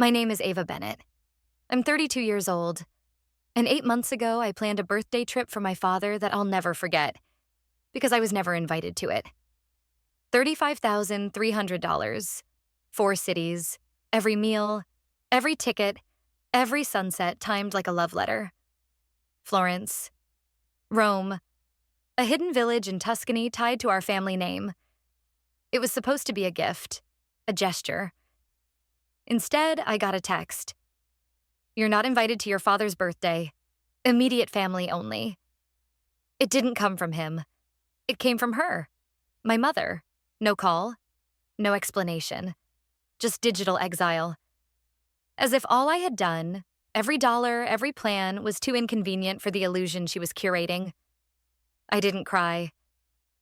My name is Ava Bennett. I'm 32 years old, and 8 months ago, I planned a birthday trip for my father that I'll never forget because I was never invited to it. $35,300, 4 cities, every meal, every ticket, every sunset timed like a love letter. Florence, Rome, a hidden village in Tuscany tied to our family name. It was supposed to be a gift, a gesture. Instead, I got a text. You're not invited to your father's birthday. Immediate family only. It didn't come from him. It came from her, my mother. No call, no explanation, just digital exile. As if all I had done, every dollar, every plan, was too inconvenient for the illusion she was curating. I didn't cry.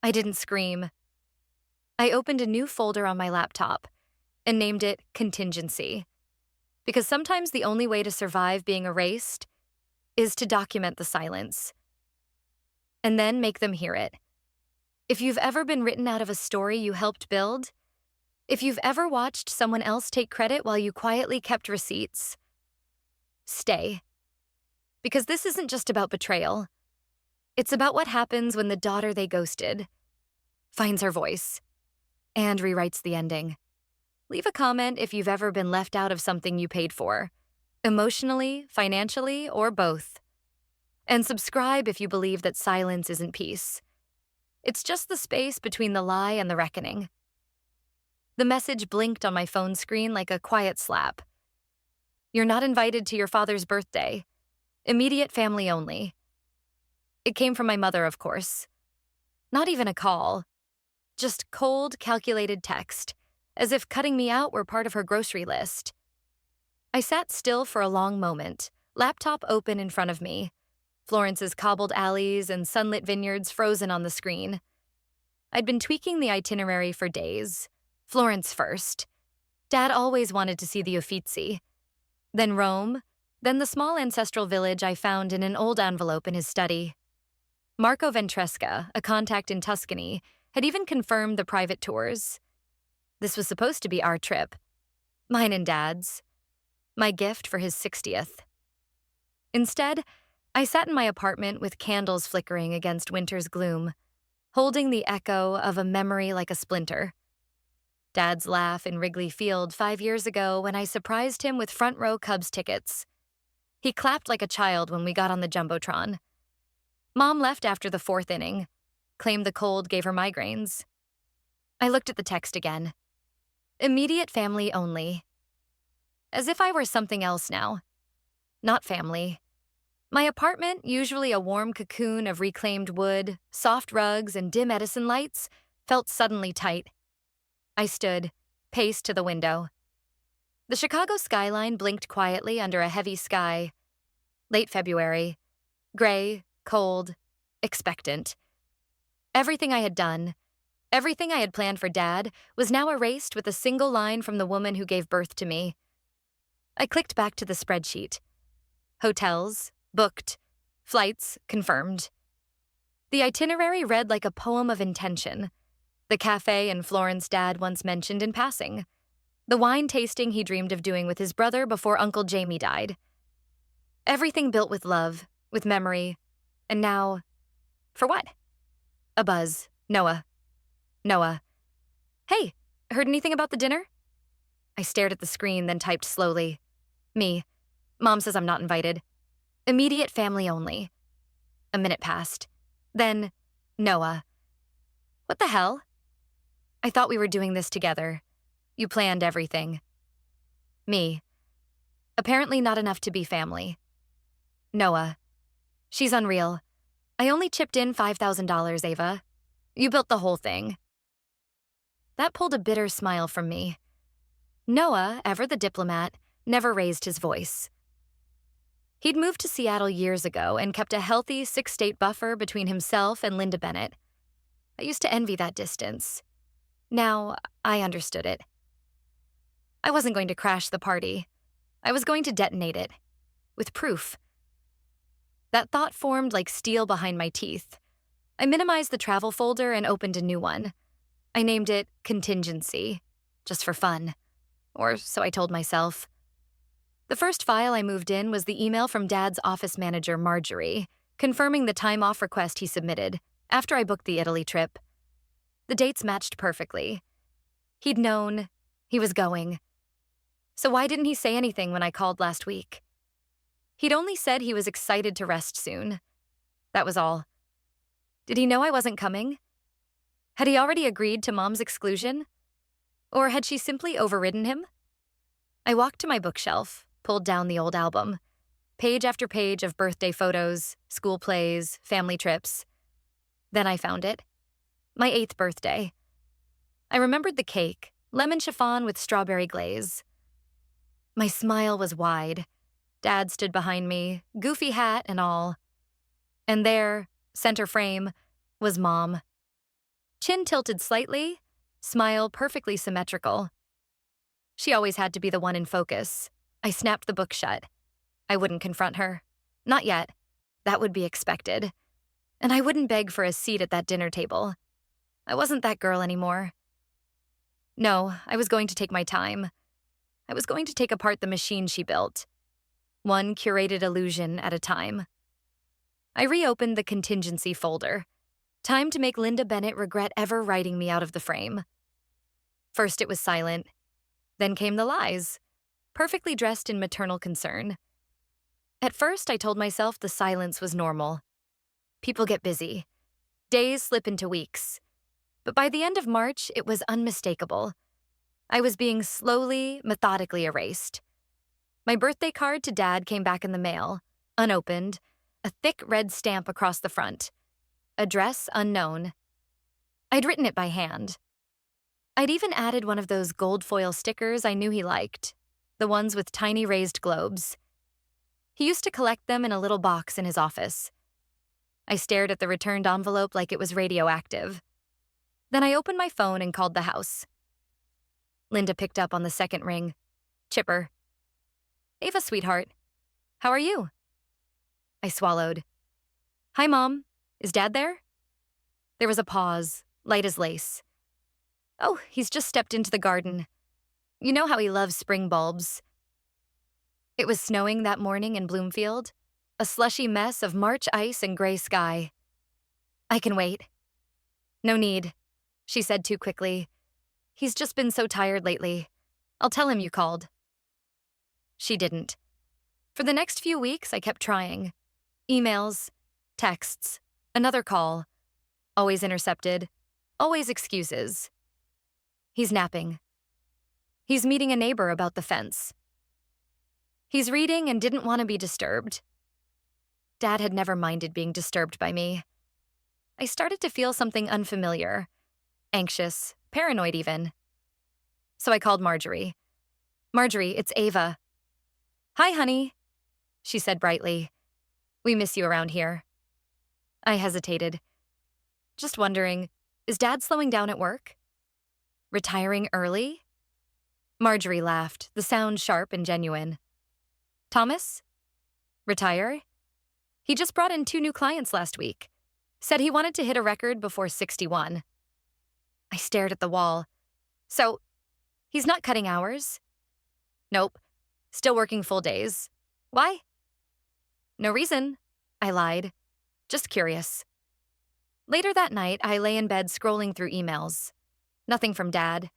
I didn't scream. I opened a new folder on my laptop and named it Contingency, because sometimes the only way to survive being erased is to document the silence and then make them hear it. If you've ever been written out of a story you helped build, if you've ever watched someone else take credit while you quietly kept receipts, stay. Because this isn't just about betrayal. It's about what happens when the daughter they ghosted finds her voice and rewrites the ending. Leave a comment if you've ever been left out of something you paid for, emotionally, financially, or both. And subscribe if you believe that silence isn't peace. It's just the space between the lie and the reckoning. The message blinked on my phone screen like a quiet slap. You're not invited to your father's birthday. Immediate family only. It came from my mother, of course. Not even a call. Just cold, calculated text, as if cutting me out were part of her grocery list. I sat still for a long moment, laptop open in front of me, Florence's cobbled alleys and sunlit vineyards frozen on the screen. I'd been tweaking the itinerary for days. Florence first. Dad always wanted to see the Uffizi. Then Rome, then the small ancestral village I found in an old envelope in his study. Marco Ventresca, a contact in Tuscany, had even confirmed the private tours. This was supposed to be our trip. Mine and Dad's. My gift for his 60th. Instead, I sat in my apartment with candles flickering against winter's gloom, holding the echo of a memory like a splinter. Dad's laugh in Wrigley Field 5 years ago when I surprised him with front-row Cubs tickets. He clapped like a child when we got on the Jumbotron. Mom left after the 4th inning, claimed the cold gave her migraines. I looked at the text again. Immediate family only. As if I were something else now. Not family. My apartment, usually a warm cocoon of reclaimed wood, soft rugs, and dim Edison lights, felt suddenly tight. I stood, paced to the window. The Chicago skyline blinked quietly under a heavy sky. Late February. Gray, cold, expectant. Everything I had done, everything I had planned for Dad, was now erased with a single line from the woman who gave birth to me. I clicked back to the spreadsheet. Hotels, booked. Flights, confirmed. The itinerary read like a poem of intention. The cafe in Florence Dad once mentioned in passing. The wine tasting he dreamed of doing with his brother before Uncle Jamie died. Everything built with love, with memory, and now, for what? A buzz. Noah. Noah. Hey, heard anything about the dinner? I stared at the screen, then typed slowly. Me. Mom says I'm not invited. Immediate family only. A minute passed. Then, Noah. What the hell? I thought we were doing this together. You planned everything. Me. Apparently not enough to be family. Noah. She's unreal. I only chipped in $5,000, Ava. You built the whole thing. That pulled a bitter smile from me. Noah, ever the diplomat, never raised his voice. He'd moved to Seattle years ago and kept a healthy 6-state buffer between himself and Linda Bennett. I used to envy that distance. Now, I understood it. I wasn't going to crash the party. I was going to detonate it. With proof. That thought formed like steel behind my teeth. I minimized the travel folder and opened a new one. I named it Contingency, just for fun. Or so I told myself. The first file I moved in was the email from Dad's office manager, Marjorie, confirming the time off request he submitted after I booked the Italy trip. The dates matched perfectly. He'd known. He was going. So why didn't he say anything when I called last week? He'd only said he was excited to rest soon. That was all. Did he know I wasn't coming? Had he already agreed to Mom's exclusion? Or had she simply overridden him? I walked to my bookshelf, pulled down the old album. Page after page of birthday photos, school plays, family trips. Then I found it. My 8th birthday. I remembered the cake, lemon chiffon with strawberry glaze. My smile was wide. Dad stood behind me, goofy hat and all. And there, center frame, was Mom. Chin tilted slightly, smile perfectly symmetrical. She always had to be the one in focus. I snapped the book shut. I wouldn't confront her. Not yet. That would be expected. And I wouldn't beg for a seat at that dinner table. I wasn't that girl anymore. No, I was going to take my time. I was going to take apart the machine she built. One curated illusion at a time. I reopened the contingency folder. Time to make Linda Bennett regret ever writing me out of the frame. First it was silent. Then came the lies, perfectly dressed in maternal concern. At first I told myself the silence was normal. People get busy. Days slip into weeks. But by the end of March, it was unmistakable. I was being slowly, methodically erased. My birthday card to Dad came back in the mail, unopened, a thick red stamp across the front. Address unknown. I'd written it by hand. I'd even added one of those gold foil stickers I knew he liked, the ones with tiny raised globes. He used to collect them in a little box in his office. I stared at the returned envelope like it was radioactive. Then I opened my phone and called the house. Linda picked up on the second ring. Chipper. Ava, sweetheart. How are you? I swallowed. Hi, Mom. Is Dad there? There was a pause, light as lace. Oh, he's just stepped into the garden. You know how he loves spring bulbs. It was snowing that morning in Bloomfield, a slushy mess of March ice and gray sky. I can wait. No need, she said too quickly. He's just been so tired lately. I'll tell him you called. She didn't. For the next few weeks, I kept trying. Emails, texts, another call. Always intercepted, always excuses. He's napping. He's meeting a neighbor about the fence. He's reading and didn't want to be disturbed. Dad had never minded being disturbed by me. I started to feel something unfamiliar, anxious, paranoid even. So I called Marjorie. Marjorie, it's Ava. Hi, honey, she said brightly. We miss you around here. I hesitated. Just wondering, is Dad slowing down at work? Retiring early? Marjorie laughed, the sound sharp and genuine. Thomas? Retire? He just brought in 2 new clients last week. Said he wanted to hit a record before 61. I stared at the wall. So, he's not cutting hours? Nope. Still working full days. Why? No reason, I lied. Just curious. Later that night, I lay in bed scrolling through emails. Nothing from Dad.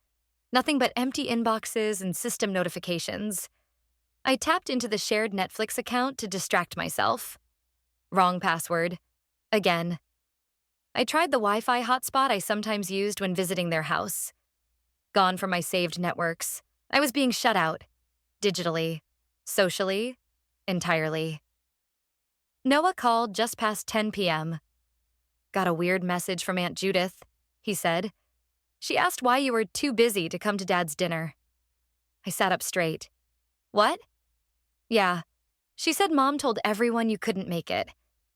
Nothing but empty inboxes and system notifications. I tapped into the shared Netflix account to distract myself. Wrong password. Again. I tried the Wi-Fi hotspot I sometimes used when visiting their house. Gone from my saved networks. I was being shut out. Digitally. Socially. Entirely. Noah called just past 10 p.m. Got a weird message from Aunt Judith, he said. She asked why you were too busy to come to Dad's dinner. I sat up straight. What? Yeah. She said Mom told everyone you couldn't make it,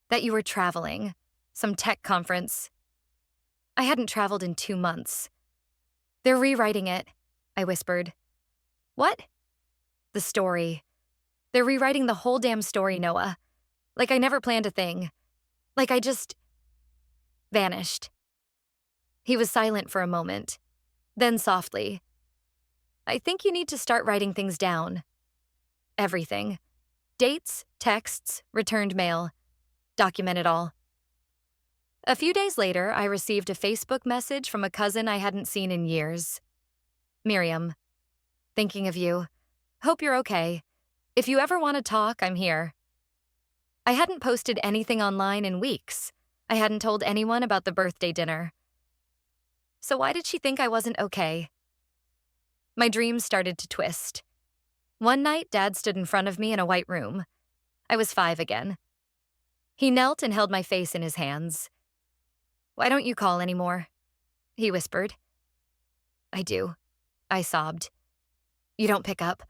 that you were traveling, some tech conference. I hadn't traveled in 2 months. They're rewriting it, I whispered. What? The story. They're rewriting the whole damn story, Noah. Like I never planned a thing. Like I just vanished. He was silent for a moment. Then softly. I think you need to start writing things down. Everything. Dates, texts, returned mail. Document it all. A few days later, I received a Facebook message from a cousin I hadn't seen in years. Miriam, thinking of you. Hope you're okay. If you ever want to talk, I'm here. I hadn't posted anything online in weeks. I hadn't told anyone about the birthday dinner. So why did she think I wasn't okay? My dreams started to twist. One night, Dad stood in front of me in a white room. I was 5 again. He knelt and held my face in his hands. "Why don't you call anymore?" he whispered. "I do," I sobbed. "You don't pick up."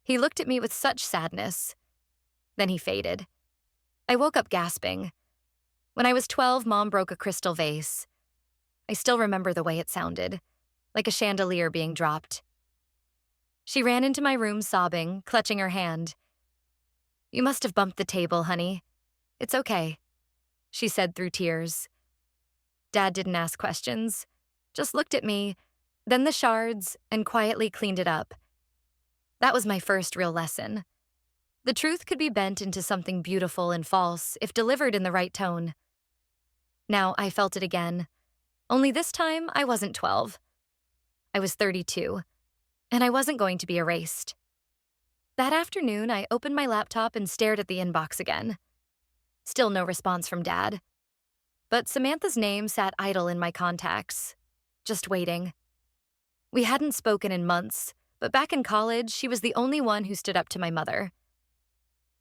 He looked at me with such sadness. Then he faded. I woke up gasping. When I was 12, Mom broke a crystal vase. I still remember the way it sounded, like a chandelier being dropped. She ran into my room sobbing, clutching her hand. "You must have bumped the table, honey. It's okay," she said through tears. Dad didn't ask questions, just looked at me, then the shards, and quietly cleaned it up. That was my first real lesson. The truth could be bent into something beautiful and false if delivered in the right tone. Now I felt it again, only this time I wasn't 12. I was 32, and I wasn't going to be erased. That afternoon, I opened my laptop and stared at the inbox again. Still no response from Dad. But Samantha's name sat idle in my contacts, just waiting. We hadn't spoken in months, but back in college, she was the only one who stood up to my mother.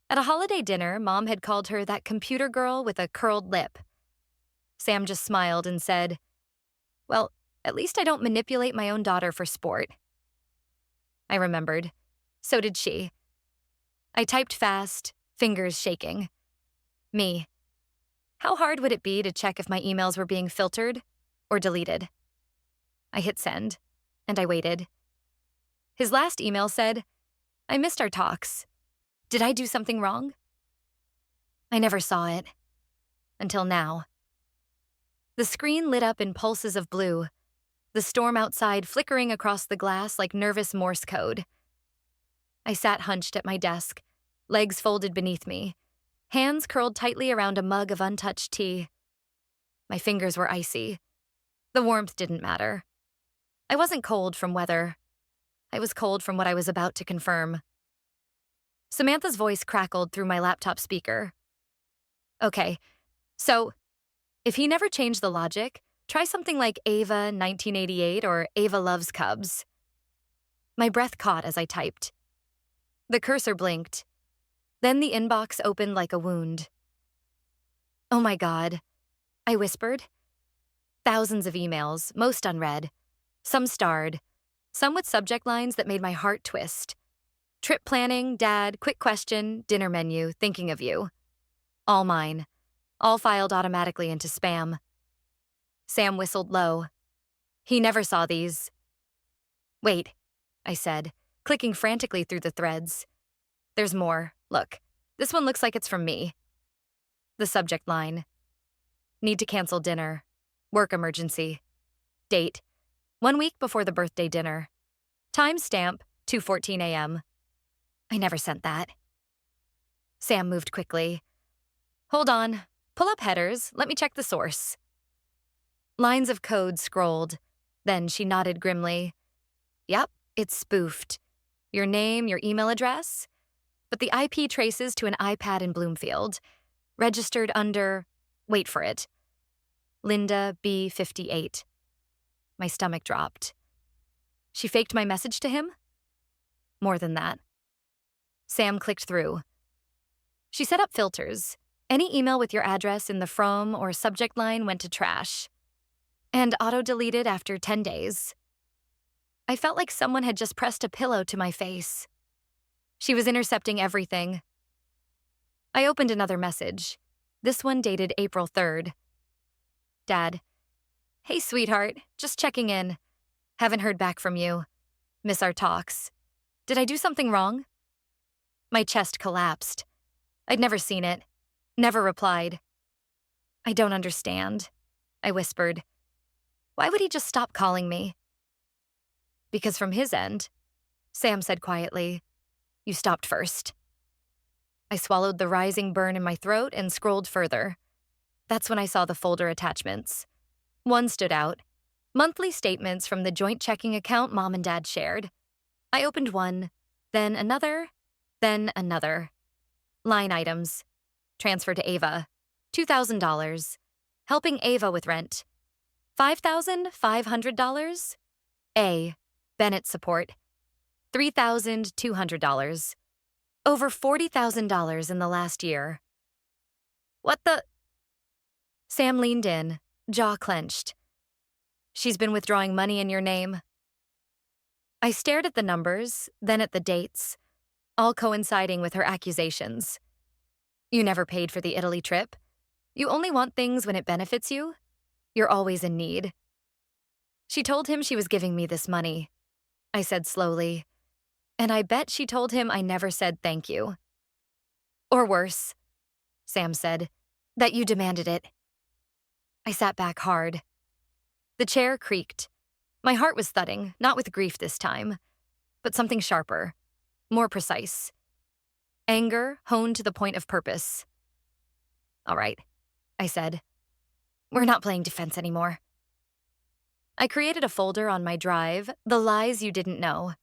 At a holiday dinner, Mom had called her that computer girl with a curled lip. Sam just smiled and said, "Well, at least I don't manipulate my own daughter for sport." I remembered. So did she. I typed fast, fingers shaking. Me. How hard would it be to check if my emails were being filtered or deleted? I hit send, and I waited. His last email said, "I missed our talks. Did I do something wrong?" I never saw it. Until now. The screen lit up in pulses of blue, the storm outside flickering across the glass like nervous Morse code. I sat hunched at my desk, legs folded beneath me, hands curled tightly around a mug of untouched tea. My fingers were icy. The warmth didn't matter. I wasn't cold from weather. I was cold from what I was about to confirm. Samantha's voice crackled through my laptop speaker. "Okay, so if he never changed the logic, try something like Ava 1988 or Ava Loves Cubs." My breath caught as I typed. The cursor blinked. Then the inbox opened like a wound. "Oh my God," I whispered. Thousands of emails, most unread. Some starred. Some with subject lines that made my heart twist. Trip planning, Dad, quick question, dinner menu, thinking of you. All mine. All filed automatically into spam. Sam whistled low. He never saw these. "Wait," I said, clicking frantically through the threads. "There's more. Look, this one looks like it's from me." The subject line. "Need to cancel dinner. Work emergency. Date. 1 week before the birthday dinner. Time stamp, 2:14 a.m. I never sent that. Sam moved quickly. "Hold on. Pull up headers. Let me check the source." Lines of code scrolled. Then she nodded grimly. "Yep, it's spoofed. Your name, your email address. But the IP traces to an iPad in Bloomfield. Registered under, wait for it, Linda B58. My stomach dropped. She faked my message to him? More than that. Sam clicked through. She set up filters. Any email with your address in the from or subject line went to trash. And auto-deleted after 10 days. I felt like someone had just pressed a pillow to my face. She was intercepting everything. I opened another message. This one dated April 3rd. Dad. "Hey, sweetheart. Just checking in. Haven't heard back from you. Miss our talks. Did I do something wrong?" My chest collapsed. I'd never seen it. Never replied. "I don't understand," I whispered. "Why would he just stop calling me?" "Because from his end," Sam said quietly, You stopped first. I swallowed the rising burn in my throat and scrolled further. That's when I saw the folder attachments. One stood out. Monthly statements from the joint checking account Mom and Dad shared. I opened one, then another, then another. Line items. Transfer to Ava. $2,000. Helping Ava with rent. $5,500. A. Bennett support. $3,200. Over $40,000 in the last year. What the? Sam leaned in, jaw clenched. She's been withdrawing money in your name. I stared at the numbers, then at the dates, all coinciding with her accusations. You never paid for the Italy trip. You only want things when it benefits you. You're always in need. She told him she was giving me this money. I said slowly. And I bet she told him I never said thank you. Or worse, Sam said, that you demanded it. I sat back hard. The chair creaked. My heart was thudding, not with grief this time, but something sharper, more precise. Anger honed to the point of purpose. All right, I said. We're not playing defense anymore. I created a folder on my drive, The Lies You Didn't Know.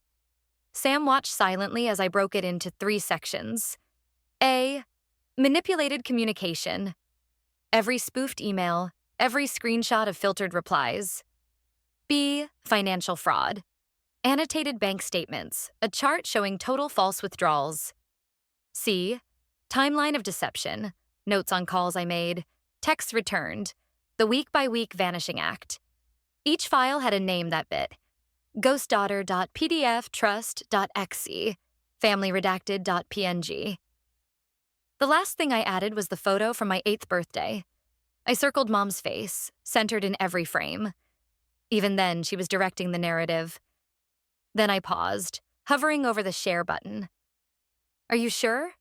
Sam watched silently as I broke it into 3 sections. A. Manipulated communication. Every spoofed email, every screenshot of filtered replies. B. Financial fraud. Annotated bank statements, a chart showing total false withdrawals. C. Timeline of deception, notes on calls I made, texts returned, the week-by-week vanishing act. Each file had a name that bit. ghostdaughter.pdftrust.exe, familyredacted.png. The last thing I added was the photo from my 8th birthday. I circled Mom's face, centered in every frame. Even then, she was directing the narrative. Then I paused, hovering over the share button. Are you sure?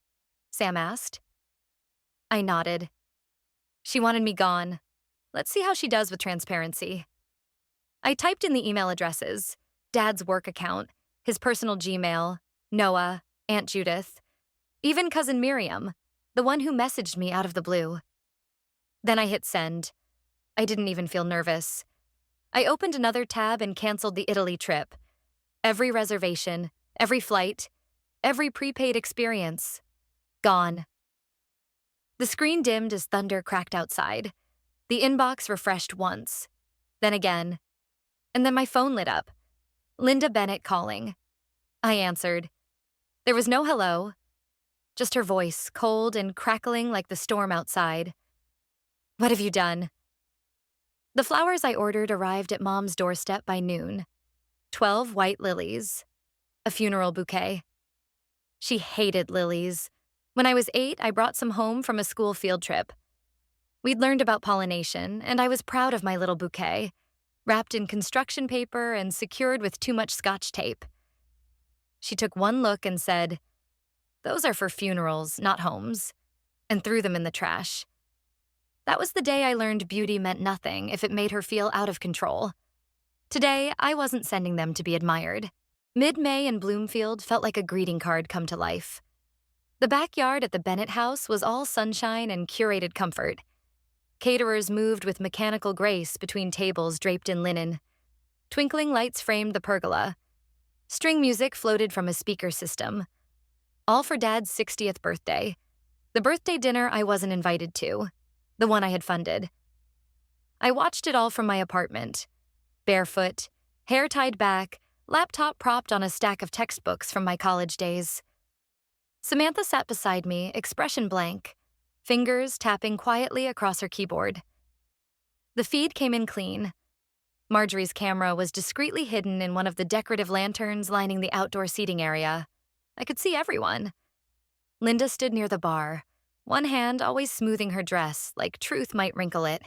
Sam asked. I nodded. She wanted me gone. Let's see how she does with transparency. I typed in the email addresses, Dad's work account, his personal Gmail, Noah, Aunt Judith, even Cousin Miriam, the one who messaged me out of the blue. Then I hit send. I didn't even feel nervous. I opened another tab and canceled the Italy trip. Every reservation, every flight, every prepaid experience. Gone. The screen dimmed as thunder cracked outside. The inbox refreshed once, then again, and then my phone lit up. Linda Bennett calling. I answered. There was no hello, just her voice, cold and crackling like the storm outside. What have you done? The flowers I ordered arrived at Mom's doorstep by noon. 12 white lilies. A funeral bouquet. She hated lilies. When I was 8, I brought some home from a school field trip. We'd learned about pollination, and I was proud of my little bouquet, wrapped in construction paper and secured with too much Scotch tape. She took one look and said, "Those are for funerals, not homes," and threw them in the trash. That was the day I learned beauty meant nothing if it made her feel out of control. Today, I wasn't sending them to be admired. Mid-May in Bloomfield felt like a greeting card come to life. The backyard at the Bennett house was all sunshine and curated comfort. Caterers moved with mechanical grace between tables draped in linen. Twinkling lights framed the pergola. String music floated from a speaker system. All for Dad's 60th birthday. The birthday dinner I wasn't invited to. The one I had funded. I watched it all from my apartment. Barefoot, hair tied back, laptop propped on a stack of textbooks from my college days. Samantha sat beside me, expression blank, fingers tapping quietly across her keyboard. The feed came in clean. Marjorie's camera was discreetly hidden in one of the decorative lanterns lining the outdoor seating area. I could see everyone. Linda stood near the bar, one hand always smoothing her dress, like truth might wrinkle it.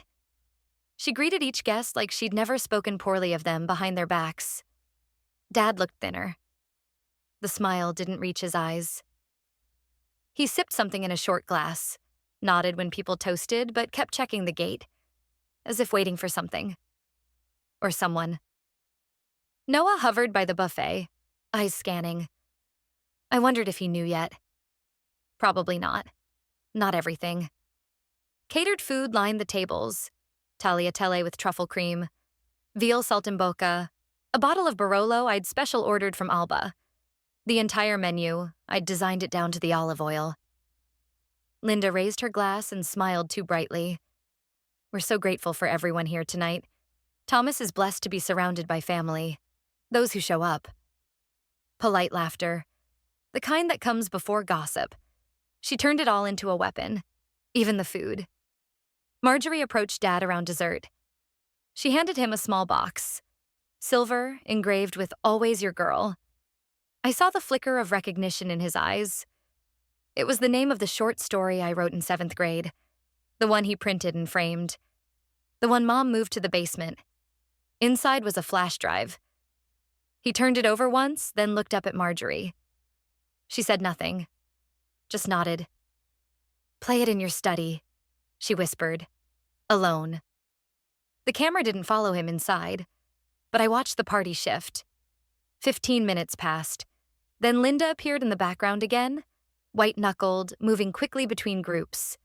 She greeted each guest like she'd never spoken poorly of them behind their backs. Dad looked thinner. The smile didn't reach his eyes. He sipped something in a short glass, nodded when people toasted, but kept checking the gate, as if waiting for something. Or someone. Noah hovered by the buffet, eyes scanning. I wondered if he knew yet. Probably not. Not everything. Catered food lined the tables. Tagliatelle with truffle cream, veal saltimbocca, a bottle of Barolo I'd special ordered from Alba. The entire menu, I'd designed it down to the olive oil. Linda raised her glass and smiled too brightly. We're so grateful for everyone here tonight. Thomas is blessed to be surrounded by family. Those who show up. Polite laughter. The kind that comes before gossip. She turned it all into a weapon. Even the food. Marjorie approached Dad around dessert. She handed him a small box. Silver, engraved with "Always Your Girl." I saw the flicker of recognition in his eyes. It was the name of the short story I wrote in 7th grade. The one he printed and framed. The one Mom moved to the basement. Inside was a flash drive. He turned it over once, then looked up at Marjorie. She said nothing, just nodded. "Play it in your study," she whispered. Alone. The camera didn't follow him inside, but I watched the party shift. 15 minutes passed. Then Linda appeared in the background again, white-knuckled, moving quickly between groups.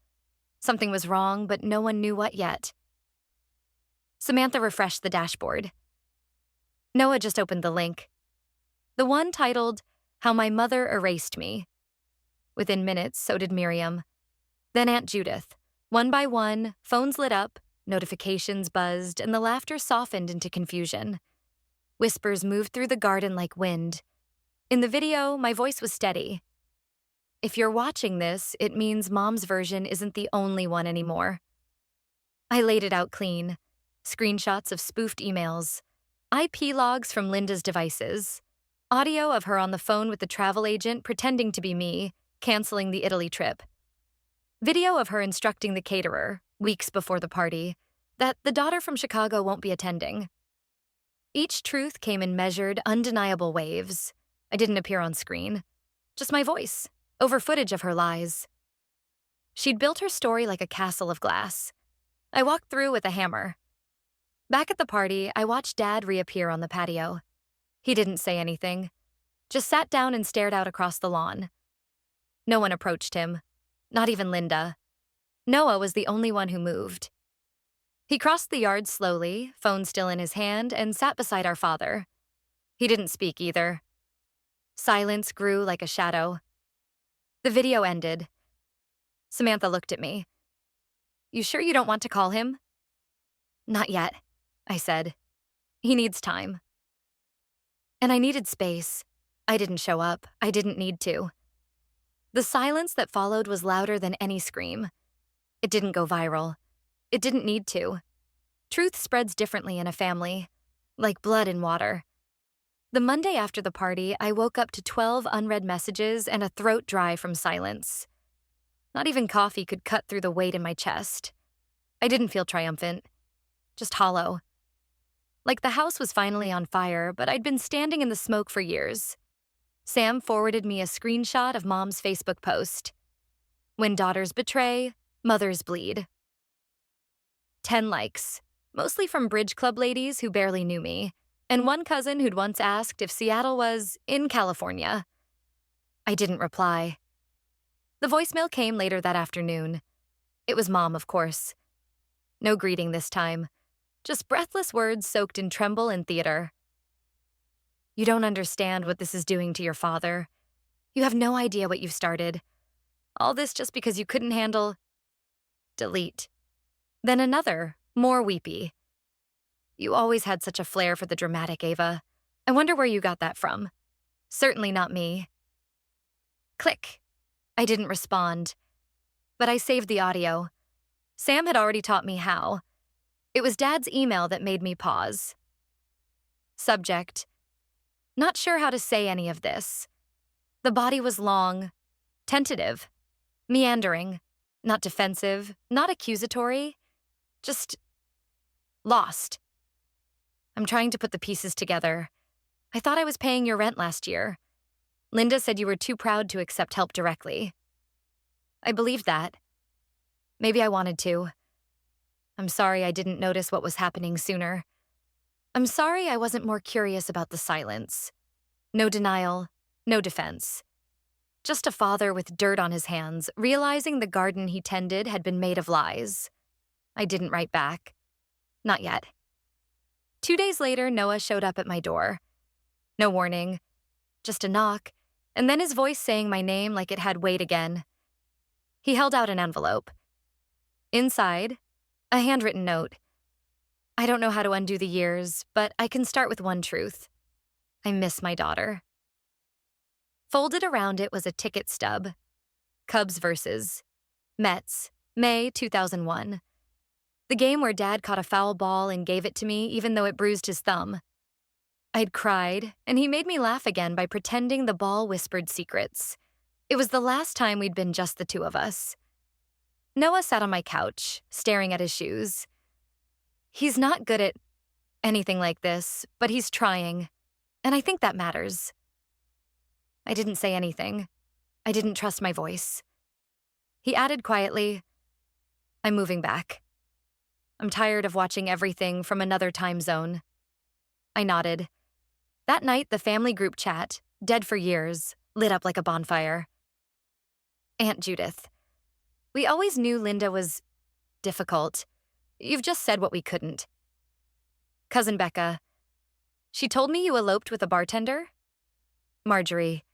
Something was wrong, but no one knew what yet. Samantha refreshed the dashboard. Noah just opened the link. The one titled, "How My Mother Erased Me." Within minutes, so did Miriam. Then Aunt Judith. One by one, phones lit up, notifications buzzed, and the laughter softened into confusion. Whispers moved through the garden like wind. In the video, my voice was steady. If you're watching this, it means Mom's version isn't the only one anymore. I laid it out clean. Screenshots of spoofed emails, IP logs from Linda's devices, audio of her on the phone with the travel agent pretending to be me, canceling the Italy trip. Video of her instructing the caterer, weeks before the party, that the daughter from Chicago won't be attending. Each truth came in measured, undeniable waves. I didn't appear on screen. Just my voice, over footage of her lies. She'd built her story like a castle of glass. I walked through with a hammer. Back at the party, I watched Dad reappear on the patio. He didn't say anything, just sat down and stared out across the lawn. No one approached him, not even Linda. Noah was the only one who moved. He crossed the yard slowly, phone still in his hand, and sat beside our father. He didn't speak either. Silence grew like a shadow. The video ended. Samantha looked at me. "You sure you don't want to call him?" "Not yet," I said. "He needs time." And I needed space. I didn't show up. I didn't need to. The silence that followed was louder than any scream. It didn't go viral. It didn't need to. Truth spreads differently in a family, like blood in water. The Monday after the party, I woke up to 12 unread messages and a throat dry from silence. Not even coffee could cut through the weight in my chest. I didn't feel triumphant, just hollow. Like the house was finally on fire, but I'd been standing in the smoke for years. Sam forwarded me a screenshot of Mom's Facebook post. "When daughters betray, mothers bleed." 10 likes, mostly from Bridge Club ladies who barely knew me, and one cousin who'd once asked if Seattle was in California. I didn't reply. The voicemail came later that afternoon. It was Mom, of course. No greeting this time. Just breathless words soaked in tremble and theater. "You don't understand what this is doing to your father. You have no idea what you've started. All this just because you couldn't handle..." Delete. Then another, more weepy. "You always had such a flair for the dramatic, Ava. I wonder where you got that from. Certainly not me." Click. I didn't respond. But I saved the audio. Sam had already taught me how. It was Dad's email that made me pause. Subject: not sure how to say any of this. The body was long, tentative, meandering, not defensive, not accusatory, just lost. "I'm trying to put the pieces together. I thought I was paying your rent last year. Linda said you were too proud to accept help directly. I believed that. Maybe I wanted to. I'm sorry I didn't notice what was happening sooner. I'm sorry I wasn't more curious about the silence. No denial, no defense. Just a father with dirt on his hands, realizing the garden he tended had been made of lies. I didn't write back. Not yet. 2 days later, Noah showed up at my door. No warning, just a knock, and then his voice saying my name like it had weight again. He held out an envelope. Inside, a handwritten note. I don't know how to undo the years, but I can start with one truth. I miss my daughter. Folded around it was a ticket stub. Cubs versus Mets, May 2001. The game where Dad caught a foul ball and gave it to me even though it bruised his thumb. I'd cried, and he made me laugh again by pretending the ball whispered secrets. It was the last time we'd been just the two of us. Noah sat on my couch, staring at his shoes. He's not good at anything like this, but he's trying, and I think that matters. I didn't say anything. I didn't trust my voice. He added quietly, I'm moving back. I'm tired of watching everything from another time zone. I nodded. That night, the family group chat, dead for years, lit up like a bonfire. Aunt Judith. We always knew Linda was difficult. You've just said what we couldn't. Cousin Becca. She told me you eloped with a bartender? Marjorie.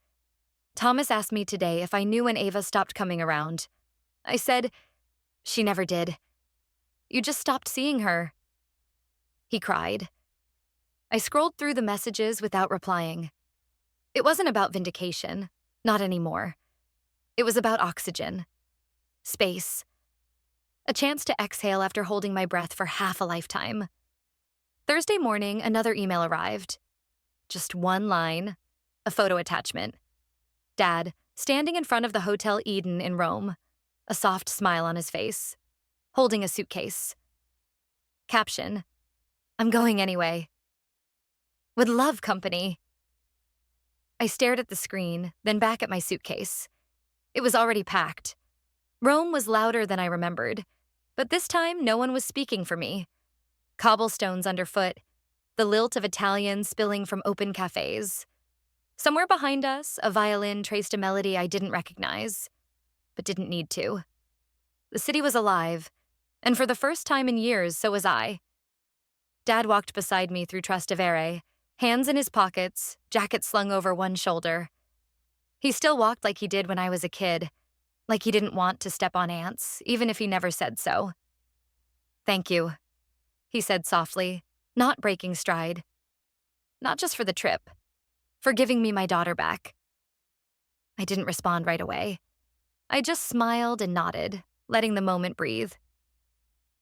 Thomas asked me today if I knew when Ava stopped coming around. I said, she never did. You just stopped seeing her. He cried. I scrolled through the messages without replying. It wasn't about vindication, not anymore. It was about oxygen. Space. A chance to exhale after holding my breath for half a lifetime. Thursday morning, another email arrived. Just one line, a photo attachment. Dad, standing in front of the Hotel Eden in Rome, a soft smile on his face, holding a suitcase. Caption, I'm going anyway. Would love company. I stared at the screen, then back at my suitcase. It was already packed. Rome was louder than I remembered, but this time no one was speaking for me. Cobblestones underfoot, the lilt of Italian spilling from open cafes. Somewhere behind us, a violin traced a melody I didn't recognize, but didn't need to. The city was alive, and for the first time in years, so was I. Dad walked beside me through Trastevere, hands in his pockets, jacket slung over one shoulder. He still walked like he did when I was a kid, like he didn't want to step on ants, even if he never said so. Thank you, he said softly, not breaking stride. Not just for the trip, for giving me my daughter back. I didn't respond right away. I just smiled and nodded, letting the moment breathe.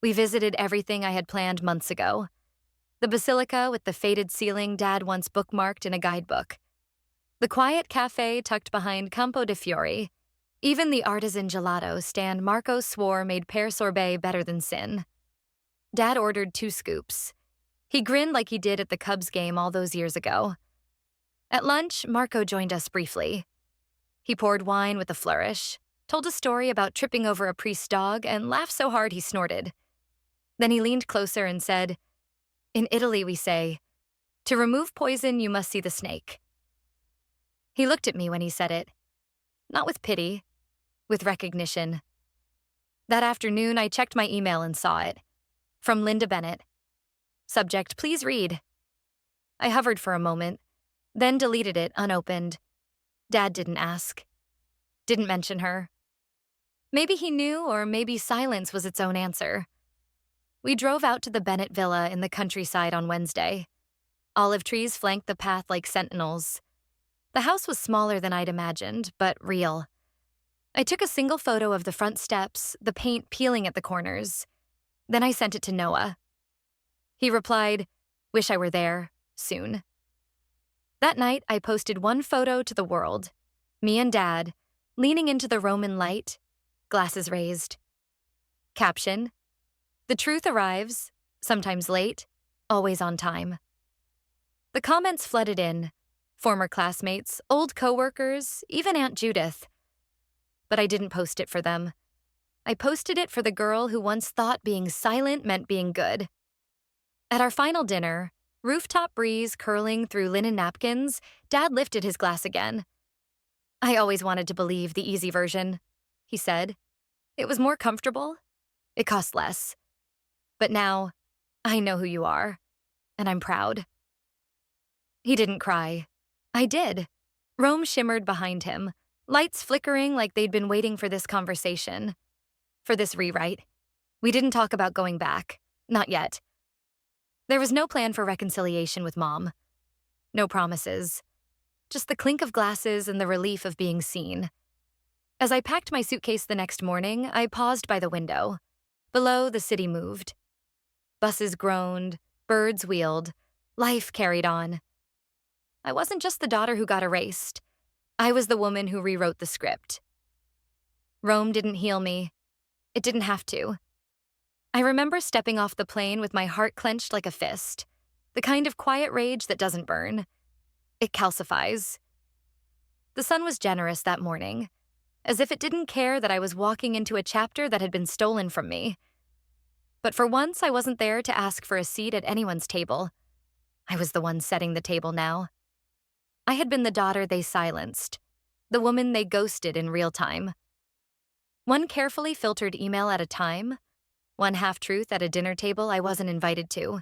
We visited everything I had planned months ago. The basilica with the faded ceiling Dad once bookmarked in a guidebook. The quiet cafe tucked behind Campo de Fiori. Even the artisan gelato stand Marco swore made pear sorbet better than sin. Dad ordered 2 scoops. He grinned like he did at the Cubs game all those years ago. At lunch, Marco joined us briefly. He poured wine with a flourish, told a story about tripping over a priest's dog, and laughed so hard he snorted. Then he leaned closer and said, in Italy we say, to remove poison you must see the snake. He looked at me when he said it, not with pity, with recognition. That afternoon I checked my email and saw it. From Linda Bennett. Subject, please read. I hovered for a moment, then deleted it unopened. Dad didn't ask. Didn't mention her. Maybe he knew, or maybe silence was its own answer. We drove out to the Bennett Villa in the countryside on Wednesday. Olive trees flanked the path like sentinels. The house was smaller than I'd imagined, but real. I took a single photo of the front steps, the paint peeling at the corners. Then I sent it to Noah. He replied, wish I were there, soon. That night, I posted one photo to the world. Me and Dad, leaning into the Roman light, glasses raised. Caption, the truth arrives, sometimes late, always on time. The comments flooded in, former classmates, old coworkers, even Aunt Judith. But I didn't post it for them. I posted it for the girl who once thought being silent meant being good. At our final dinner, rooftop breeze curling through linen napkins, Dad lifted his glass again. I always wanted to believe the easy version, he said. It was more comfortable. It cost less. But now, I know who you are, and I'm proud. He didn't cry. I did. Rome shimmered behind him, lights flickering like they'd been waiting for this conversation, for this rewrite. We didn't talk about going back. Not yet. There was no plan for reconciliation with Mom. No promises. Just the clink of glasses and the relief of being seen. As I packed my suitcase the next morning, I paused by the window. Below, the city moved. Buses groaned, birds wheeled, life carried on. I wasn't just the daughter who got erased. I was the woman who rewrote the script. Rome didn't heal me. It didn't have to. I remember stepping off the plane with my heart clenched like a fist, the kind of quiet rage that doesn't burn. It calcifies. The sun was generous that morning, as if it didn't care that I was walking into a chapter that had been stolen from me. But for once, I wasn't there to ask for a seat at anyone's table. I was the one setting the table now. I had been the daughter they silenced, the woman they ghosted in real time. One carefully filtered email at a time, one half-truth at a dinner table I wasn't invited to.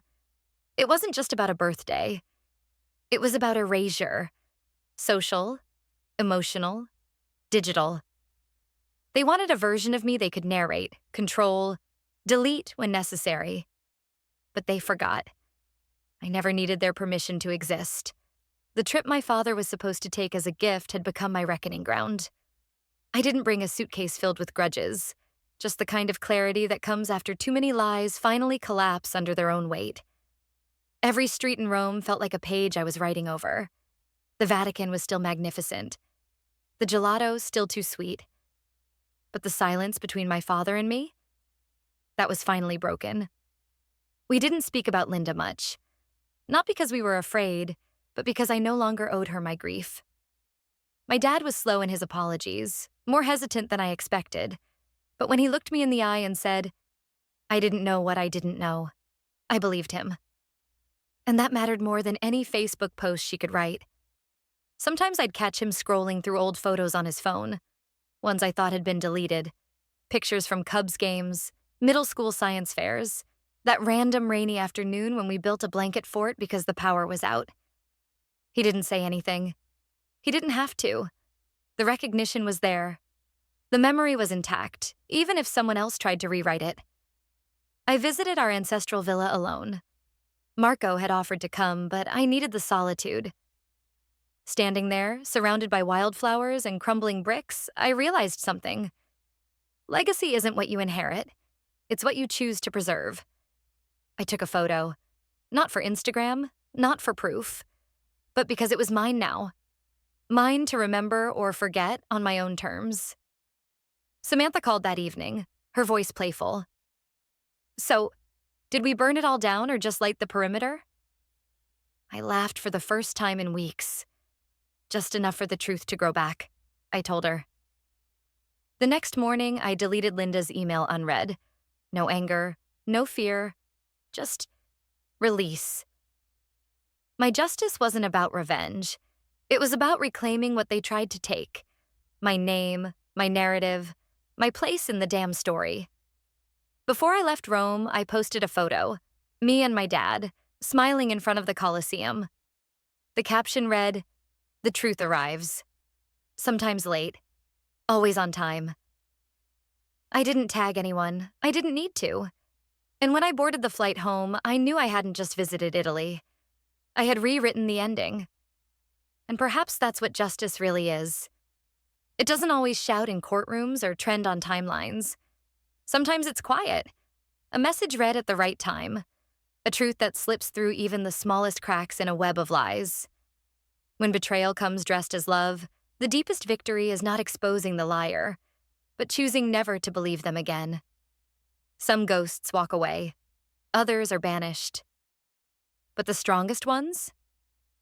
It wasn't just about a birthday. It was about erasure. Social, emotional, digital. They wanted a version of me they could narrate, control, delete when necessary. But they forgot. I never needed their permission to exist. The trip my father was supposed to take as a gift had become my reckoning ground. I didn't bring a suitcase filled with grudges, just the kind of clarity that comes after too many lies finally collapse under their own weight. Every street in Rome felt like a page I was writing over. The Vatican was still magnificent. The gelato still too sweet. But the silence between my father and me? That was finally broken. We didn't speak about Linda much. Not because we were afraid, but because I no longer owed her my grief. My dad was slow in his apologies, more hesitant than I expected. But when he looked me in the eye and said, "I didn't know what I didn't know," I believed him. And that mattered more than any Facebook post she could write. Sometimes I'd catch him scrolling through old photos on his phone, ones I thought had been deleted, pictures from Cubs games, middle school science fairs, that random rainy afternoon when we built a blanket fort because the power was out. He didn't say anything. He didn't have to. The recognition was there. The memory was intact, even if someone else tried to rewrite it. I visited our ancestral villa alone. Marco had offered to come, but I needed the solitude. Standing there, surrounded by wildflowers and crumbling bricks, I realized something. Legacy isn't what you inherit. It's what you choose to preserve. I took a photo. Not for Instagram, not for proof, but because it was mine now. Mine to remember or forget on my own terms. Samantha called that evening, her voice playful. "So, did we burn it all down or just light the perimeter?" I laughed for the first time in weeks. Just enough for the truth to grow back, I told her. The next morning, I deleted Linda's email unread. No anger, no fear, just release. My justice wasn't about revenge. It was about reclaiming what they tried to take. My name, my narrative, my place in the damn story. Before I left Rome, I posted a photo, me and my dad, smiling in front of the Colosseum. The caption read, "The truth arrives. Sometimes late, always on time." I didn't tag anyone. I didn't need to. And when I boarded the flight home, I knew I hadn't just visited Italy. I had rewritten the ending. And perhaps that's what justice really is. It doesn't always shout in courtrooms or trend on timelines. Sometimes it's quiet. A message read at the right time. A truth that slips through even the smallest cracks in a web of lies. When betrayal comes dressed as love, the deepest victory is not exposing the liar, but choosing never to believe them again. Some ghosts walk away. Others are banished. But the strongest ones?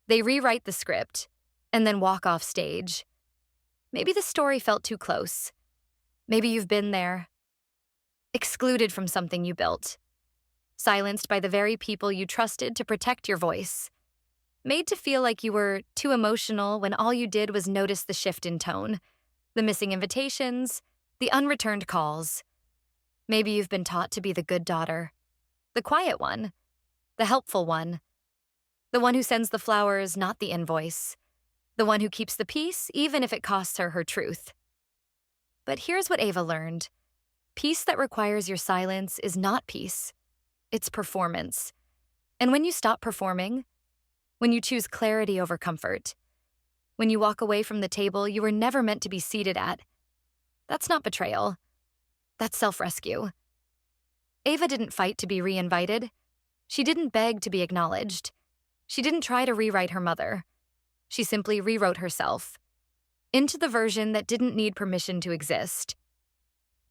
They rewrite the script and then walk off stage. Maybe the story felt too close. Maybe you've been there. Excluded from something you built. Silenced by the very people you trusted to protect your voice. made to feel like you were too emotional when all you did was notice the shift in tone, the missing invitations, the unreturned calls. Maybe you've been taught to be the good daughter, the quiet one, the helpful one, the one who sends the flowers, not the invoice, the one who keeps the peace, even if it costs her her truth. But here's what Ava learned. Peace that requires your silence is not peace. It's performance. And when you stop performing, when you choose clarity over comfort, when you walk away from the table you were never meant to be seated at, that's not betrayal. That's self-rescue. Ava didn't fight to be reinvited. She didn't beg to be acknowledged. She didn't try to rewrite her mother. She simply rewrote herself into the version that didn't need permission to exist.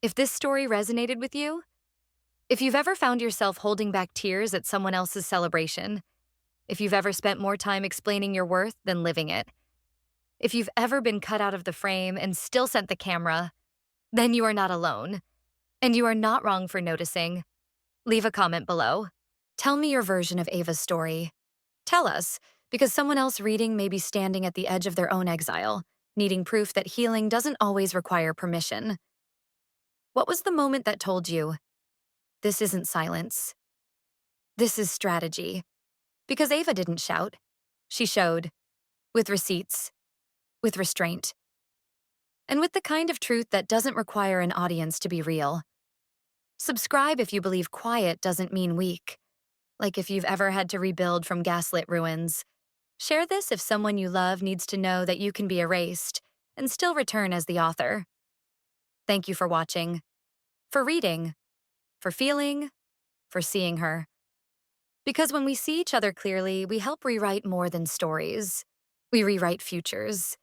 If this story resonated with you, if you've ever found yourself holding back tears at someone else's celebration, if you've ever spent more time explaining your worth than living it, if you've ever been cut out of the frame and still sent the camera, then you are not alone. And you are not wrong for noticing. Leave a comment below. Tell me your version of Ava's story. Tell us, because someone else reading may be standing at the edge of their own exile, needing proof that healing doesn't always require permission. What was the moment that told you, this isn't silence? This is strategy. Because Ava didn't shout. She showed. With receipts. With restraint. And with the kind of truth that doesn't require an audience to be real. Subscribe if you believe quiet doesn't mean weak. Like if you've ever had to rebuild from gaslit ruins. Share this if someone you love needs to know that you can be erased and still return as the author. Thank you for watching, for reading, for feeling, for seeing her. Because when we see each other clearly, we help rewrite more than stories. We rewrite futures.